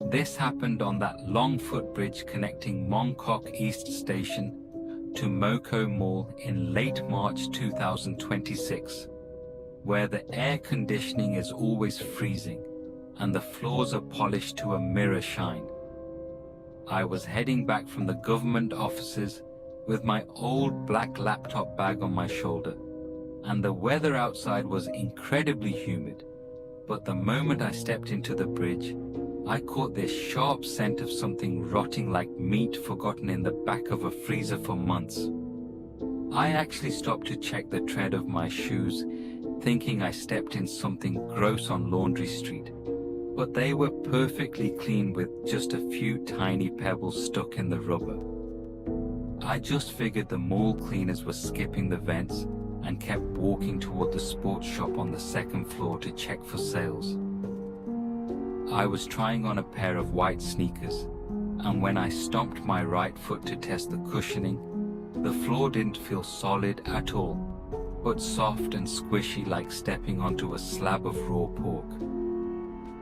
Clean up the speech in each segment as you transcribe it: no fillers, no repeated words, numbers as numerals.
This happened on that long footbridge connecting Mong Kok East station to MOKO Mall in late March 2026, where the air conditioning is always freezing and the floors are polished to a mirror shine. I was heading back from the government offices with my old black laptop bag on my shoulder, and the weather outside was incredibly humid. But the moment I stepped into the bridge, I caught this sharp scent of something rotting like meat forgotten in the back of a freezer for months. I actually stopped to check the tread of my shoes, thinking I stepped in something gross on Laundry Street. But they were perfectly clean with just a few tiny pebbles stuck in the rubber. I just figured the mall cleaners were skipping the vents and kept walking toward the sports shop on the second floor to check for sales. I was trying on a pair of white sneakers, and when I stomped my right foot to test the cushioning, the floor didn't feel solid at all, but soft and squishy like stepping onto a slab of raw pork.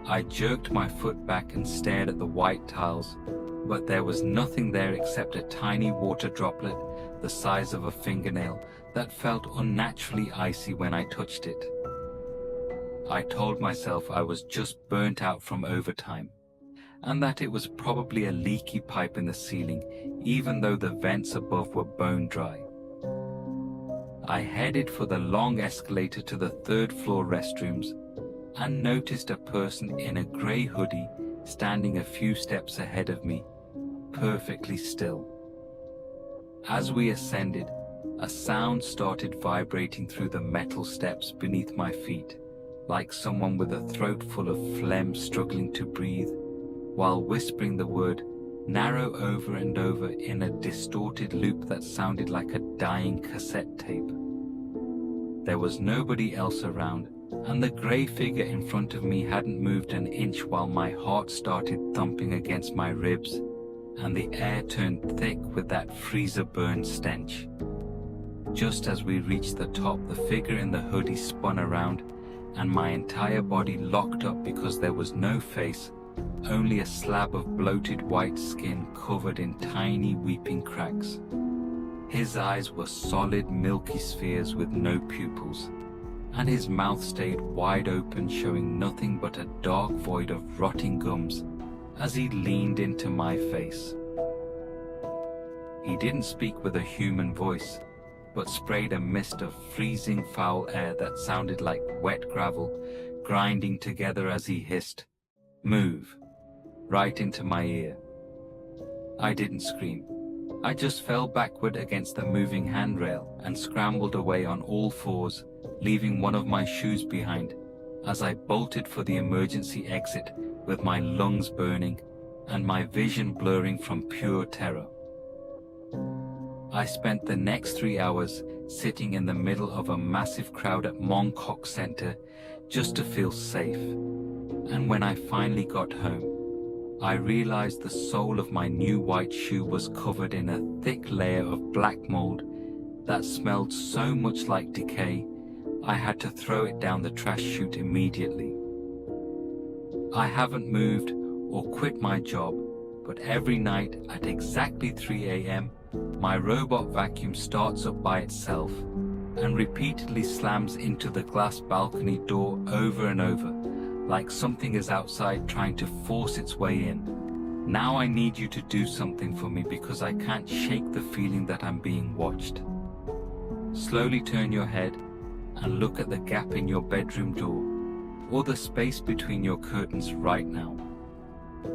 I jerked my foot back and stared at the white tiles, but there was nothing there except a tiny water droplet the size of a fingernail that felt unnaturally icy when I touched it. I told myself I was just burnt out from overtime, and that it was probably a leaky pipe in the ceiling, even though the vents above were bone dry. I headed for the long escalator to the third floor restrooms and noticed a person in a grey hoodie standing a few steps ahead of me, perfectly still. As we ascended, a sound started vibrating through the metal steps beneath my feet, like someone with a throat full of phlegm struggling to breathe, while whispering the word "narrow" over and over in a distorted loop that sounded like a dying cassette tape. There was nobody else around, and the grey figure in front of me hadn't moved an inch while my heart started thumping against my ribs, and the air turned thick with that freezer-burn stench. Just as we reached the top, the figure in the hoodie spun around, and my entire body locked up because there was no face, only a slab of bloated white skin covered in tiny weeping cracks. His eyes were solid milky spheres with no pupils, and his mouth stayed wide open, showing nothing but a dark void of rotting gums as he leaned into my face. He didn't speak with a human voice, but sprayed a mist of freezing foul air that sounded like wet gravel grinding together as he hissed, "Move," right into my ear. I didn't scream. I just fell backward against the moving handrail and scrambled away on all fours, leaving one of my shoes behind as I bolted for the emergency exit with my lungs burning and my vision blurring from pure terror. I spent the next 3 hours sitting in the middle of a massive crowd at Mong Kok Center just to feel safe. And when I finally got home, I realized the sole of my new white shoe was covered in a thick layer of black mold that smelled so much like decay, I had to throw it down the trash chute immediately. I haven't moved or quit my job, but every night at exactly 3 a.m., my robot vacuum starts up by itself and repeatedly slams into the glass balcony door over and over, like something is outside trying to force its way in. Now I need you to do something for me because I can't shake the feeling that I'm being watched. Slowly turn your head and look at the gap in your bedroom door, or the space between your curtains right now.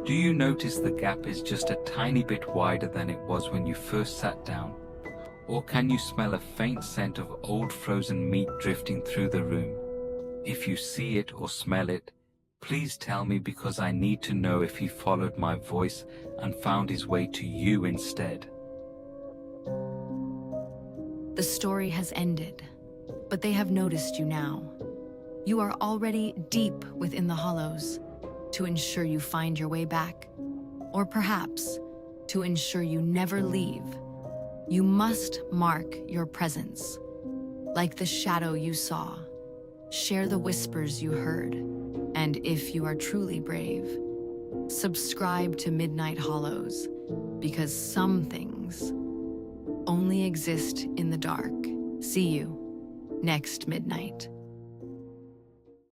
Do you notice the gap is just a tiny bit wider than it was when you first sat down? Or can you smell a faint scent of old frozen meat drifting through the room? If you see it or smell it, please tell me because I need to know if he followed my voice and found his way to you instead. The story has ended, but they have noticed you now. You are already deep within the hollows. To ensure you find your way back, or perhaps to ensure you never leave, you must mark your presence. Like the shadow you saw, share the whispers you heard, and if you are truly brave, Subscribe to Midnight Hollows, because some things only exist in the dark. See you next midnight.